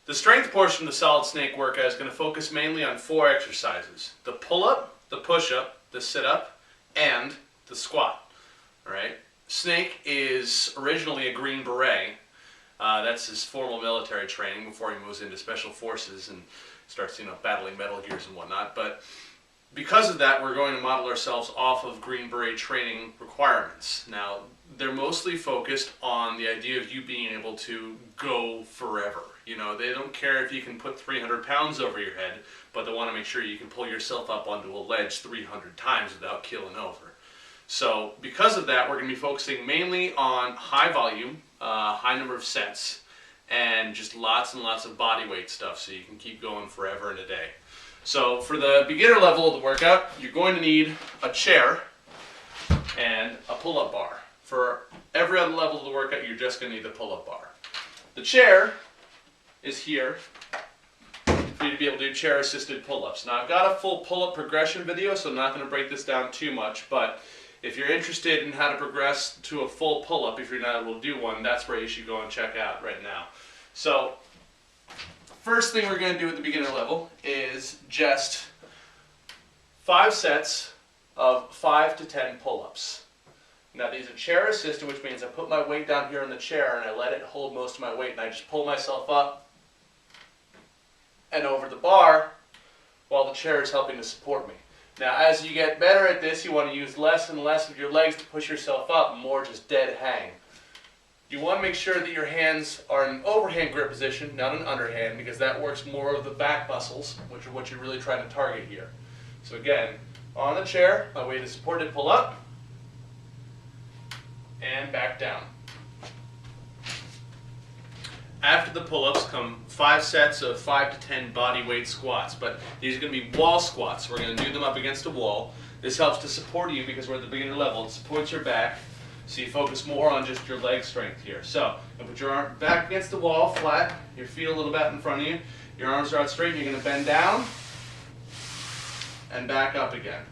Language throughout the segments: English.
The strength portion of the solid snake workout is going to focus mainly on 4 exercises: the pull-up, the push-up, the sit-up, and the squat. All right. Snake is originally a Green Beret. That's his formal military training before he moves into special forces and starts, battling Metal Gears and whatnot. But because of that, we're going to model ourselves off of Green Beret training requirements. Now, they're mostly focused on the idea of you being able to go forever. They don't care if you can put 300 pounds over your head, but they want to make sure you can pull yourself up onto a ledge 300 times without keeling over. So because of that, we're going to be focusing mainly on high volume, high number of sets, and just lots and lots of body weight stuff so you can keep going forever in a day. So for the beginner level of the workout, you're going to need a chair and a pull-up bar. For every other level of the workout, you're just going to need the pull-up bar. The chair is here for you to be able to do chair-assisted pull-ups. Now I've got a full pull-up progression video, so I'm not going to break this down too much, but if you're interested in how to progress to a full pull-up, if you're not able to do one, that's where you should go and check out right now. So, first thing we're going to do at the beginner level is just 5 sets of 5 to 10 pull-ups. Now these are chair assisted, which means I put my weight down here in the chair and I let it hold most of my weight, and I just pull myself up and over the bar while the chair is helping to support me. Now as you get better at this, you want to use less and less of your legs to push yourself up, more just dead hang. You want to make sure that your hands are in an overhand grip position, not an underhand, because that works more of the back muscles, which are what you're really trying to target here. So again, on the chair, my weight is supported, pull up, and back down. After the pull-ups come 5 sets of 5 to 10 body weight squats, but these are going to be wall squats. We're going to do them up against a wall. This helps to support you because we're at the beginner level. It supports your back, so you focus more on just your leg strength here. So, you put your arm back against the wall, flat, your feet a little bit in front of you, your arms are out straight, and you're going to bend down and back up again.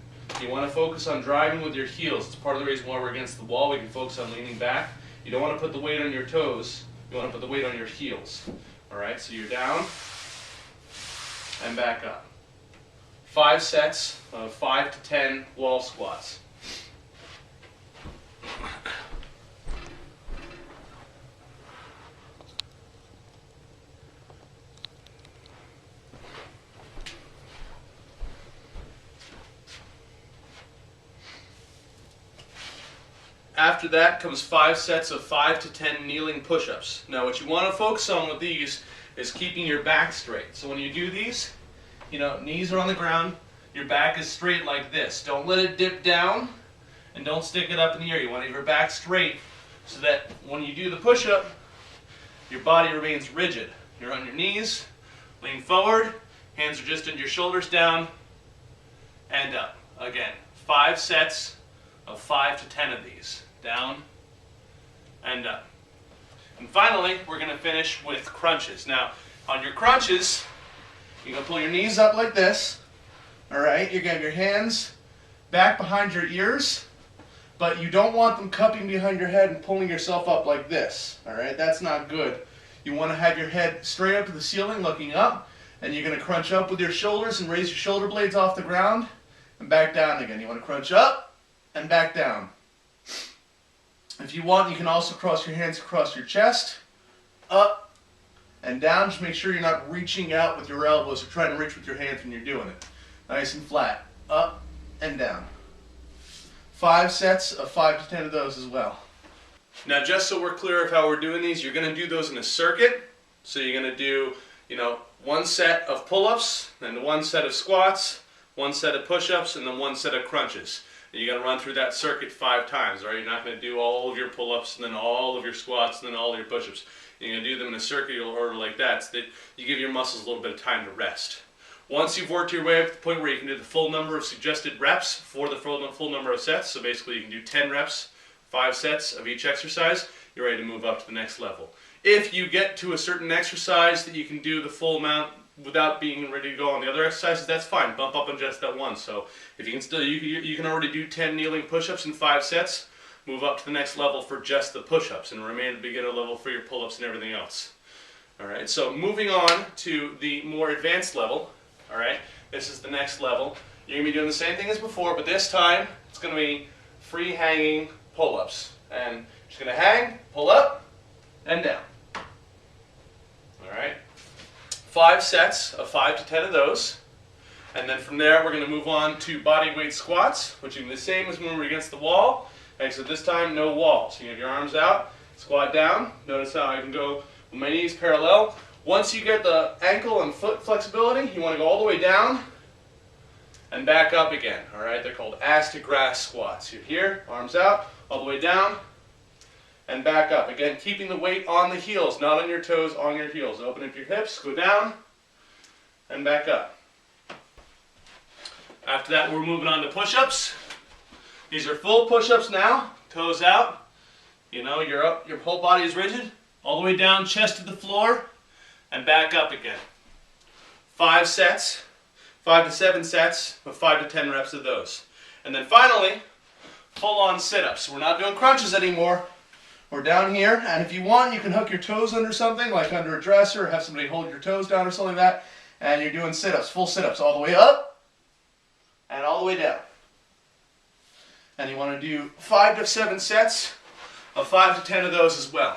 You want to focus on driving with your heels. It's part of the reason why we're against the wall. We can focus on leaning back. You don't want to put the weight on your toes. You want to put the weight on your heels. Alright, so you're down and back up. 5 sets of 5 to 10 wall squats. After that comes 5 sets of 5 to 10 kneeling push-ups. Now what you want to focus on with these is keeping your back straight. So when you do these, knees are on the ground, your back is straight like this. Don't let it dip down and don't stick it up in the air. You want to have your back straight so that when you do the push-up, your body remains rigid. You're on your knees, lean forward, hands are just into your shoulders, down and up. Again, 5 sets of 5 to 10 of these. Down and up. And finally, we're going to finish with crunches. Now, on your crunches, you're going to pull your knees up like this. Alright, you're going to have your hands back behind your ears, but you don't want them cupping behind your head and pulling yourself up like this. Alright, that's not good. You want to have your head straight up to the ceiling, looking up, and you're going to crunch up with your shoulders and raise your shoulder blades off the ground and back down again. You want to crunch up and back down. If you want, you can also cross your hands across your chest, up and down. Just make sure you're not reaching out with your elbows or trying to reach with your hands when you're doing it. Nice and flat, up and down. 5 sets of 5 to 10 of those as well. Now just so we're clear of how we're doing these, you're going to do those in a circuit. So you're going to do, 1 set of pull-ups, then 1 set of squats, 1 set of push-ups, and then 1 set of crunches. And you're going to run through that circuit 5 times, right? You're not going to do all of your pull-ups and then all of your squats and then all of your push-ups. You're going to do them in a circular order like that so that you give your muscles a little bit of time to rest. Once you've worked your way up to the point where you can do the full number of suggested reps for the full number of sets, so basically you can do 10 reps, 5 sets of each exercise, you're ready to move up to the next level. If you get to a certain exercise that you can do the full amount without being ready to go on the other exercises, that's fine. Bump up on just that one. So if you can still, you can already do 10 kneeling push-ups in 5 sets, move up to the next level for just the push-ups and remain at the beginner level for your pull-ups and everything else. All right, so moving on to the more advanced level. All right, this is the next level. You're going to be doing the same thing as before, but this time it's going to be free hanging pull-ups. And you're just going to hang, pull up, and down. All right, 5 sets of 5 to 10 of those. And then from there, we're going to move on to body weight squats, which is the same as when we're against the wall. Except this time, no wall. So you have your arms out, squat down. Notice how I can go with my knees parallel. Once you get the ankle and foot flexibility, you want to go all the way down and back up again. All right, they're called ass to grass squats. You're here, arms out, all the way down and back up. Again, keeping the weight on the heels, not on your toes, on your heels. Open up your hips, go down and back up. After that, we're moving on to push-ups. These are full push-ups now, toes out. You know, you're up, your whole body is rigid. All the way down, chest to the floor, and back up again. 5 sets, 5 to 7 sets, with 5 to 10 reps of those. And then finally, full-on sit-ups. We're not doing crunches anymore. We're down here, and if you want, you can hook your toes under something, like under a dresser, or have somebody hold your toes down or something like that, and you're doing sit-ups, full sit-ups, all the way up, and all the way down. And you want to do 5 to 7 sets of 5 to 10 of those as well.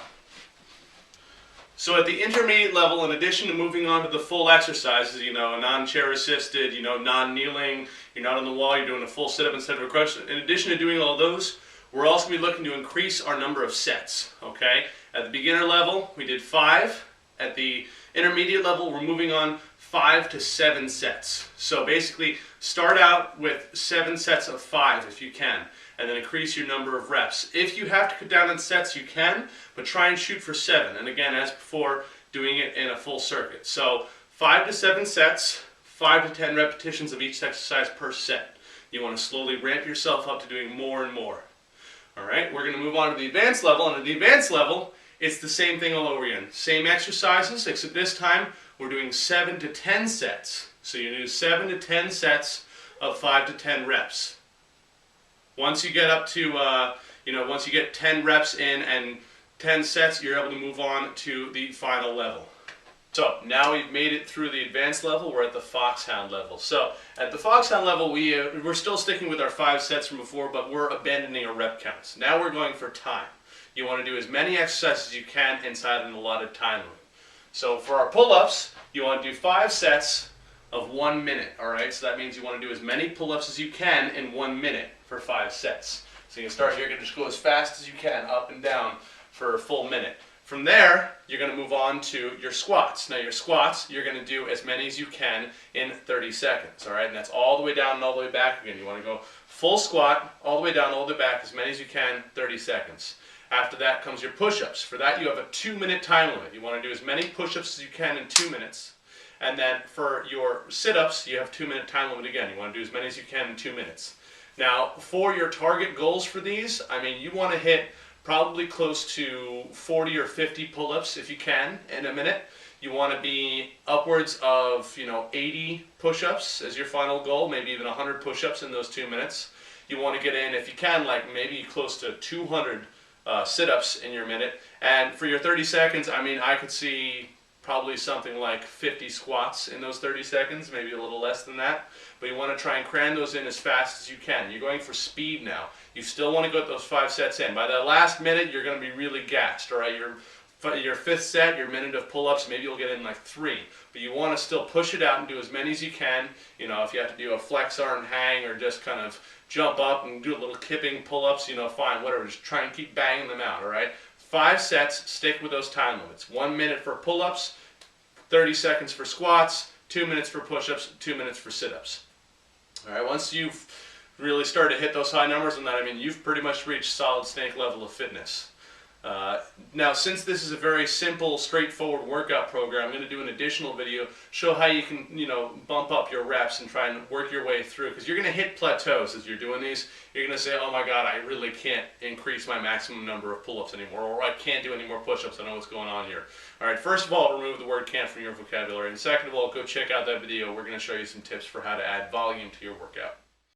So at the intermediate level, in addition to moving on to the full exercises, you know, non-chair assisted, you know, non-kneeling, you're not on the wall, you're doing a full sit-up instead of a crunch. In addition to doing all those, we're also going to be looking to increase our number of sets, okay? At the beginner level, we did 5. At the intermediate level, we're moving on 5 to 7 sets. So basically, start out with 7 sets of 5 if you can, and then increase your number of reps. If you have to cut down on sets, you can, but try and shoot for 7. And again, as before, doing it in a full circuit. So 5 to 7 sets, 5 to 10 repetitions of each exercise per set. You want to slowly ramp yourself up to doing more and more. All right, we're going to move on to the advanced level, and at the advanced level, it's the same thing all over again. Same exercises, except this time we're doing 7 to 10 sets. So you do 7 to 10 sets of 5 to 10 reps. Once you get up to, once you get 10 reps in and 10 sets, you're able to move on to the final level. So now we've made it through the advanced level, we're at the Foxhound level. So at the Foxhound level, we're still sticking with our 5 sets from before, but we're abandoning our rep counts. Now we're going for time. You want to do as many exercises as you can inside an allotted time limit. So for our pull-ups, you want to do 5 sets of 1 minute, all right? So that means you want to do as many pull-ups as you can in 1 minute for 5 sets. So you can start here, you can just go as fast as you can, up and down for a full minute. From there, you're going to move on to your squats. Now your squats, you're going to do as many as you can in 30 seconds, all right? And that's all the way down and all the way back again. You want to go full squat, all the way down, all the way back, as many as you can, 30 seconds. After that comes your push-ups. For that, you have a 2-minute time limit. You want to do as many push-ups as you can in 2 minutes. And then for your sit-ups, you have 2-minute time limit again. You want to do as many as you can in 2 minutes. Now, for your target goals for these, I mean, you want to hit probably close to 40 or 50 pull-ups if you can in a minute. You want to be upwards of, 80 push-ups as your final goal, maybe even 100 push-ups in those 2 minutes. You want to get in, if you can, like maybe close to 200 sit-ups in your minute. And for your 30 seconds, I mean, I could see probably something like 50 squats in those 30 seconds, maybe a little less than that. But you want to try and cram those in as fast as you can. You're going for speed now. You still want to get those 5 sets in. By that last minute, you're going to be really gassed, all right? Your 5th set, your minute of pull-ups, maybe you'll get in like 3. But you want to still push it out and do as many as you can. If you have to do a flex arm hang or just kind of jump up and do a little kipping pull-ups, fine, whatever. Just try and keep banging them out, all right? 5 sets, stick with those time limits. 1 minute for pull-ups, 30 seconds for squats, 2 minutes for push-ups, 2 minutes for sit-ups. All right, once you've really started to hit those high numbers on that, I mean, you've pretty much reached solid snake level of fitness. Now, since this is a very simple, straightforward workout program, I'm going to do an additional video, show how you can, bump up your reps and try and work your way through. Because you're going to hit plateaus as you're doing these. You're going to say, oh my God, I really can't increase my maximum number of pull-ups anymore, or I can't do any more push-ups, I know what's going on here. All right, first of all, remove the word can't from your vocabulary. And second of all, go check out that video. We're going to show you some tips for how to add volume to your workout.